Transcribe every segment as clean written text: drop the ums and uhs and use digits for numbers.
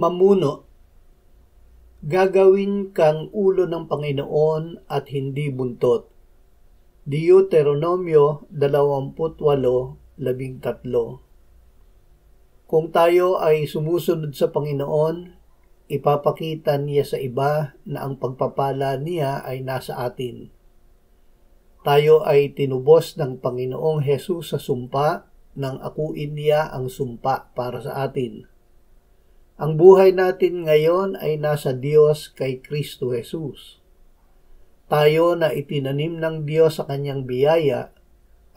Mamuno. Gagawin kang ulo ng Panginoon at hindi buntot. Deuteronomio 28:13. Kung tayo ay sumusunod sa Panginoon, ipapakita niya sa iba na ang pagpapala niya ay nasa atin. Tayo ay tinubos ng Panginoong Hesus sa sumpa nang akuin niya ang sumpa para sa atin. Ang buhay natin ngayon ay nasa Diyos kay Kristo Jesus. Tayo na itinanim ng Diyos sa kanyang biyaya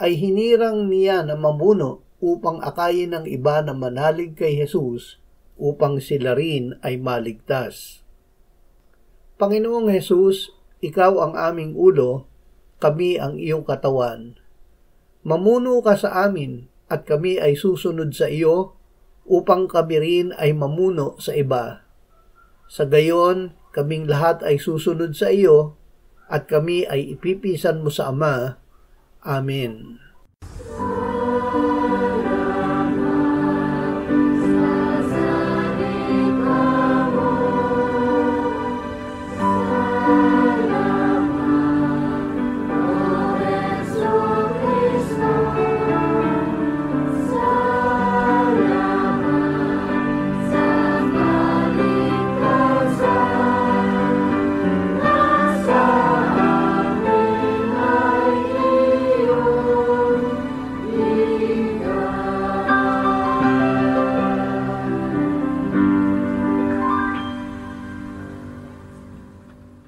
ay hinirang niya na mamuno upang akayin ng iba na manalig kay Jesus upang sila rin ay maligtas. Panginoong Jesus, ikaw ang aming ulo, kami ang iyong katawan. Mamuno ka sa amin at kami ay susunod sa iyo upang kami rin ay mamuno sa iba. Sa gayon, kaming lahat ay susunod sa iyo at kami ay ipipisan mo sa Ama. Amen.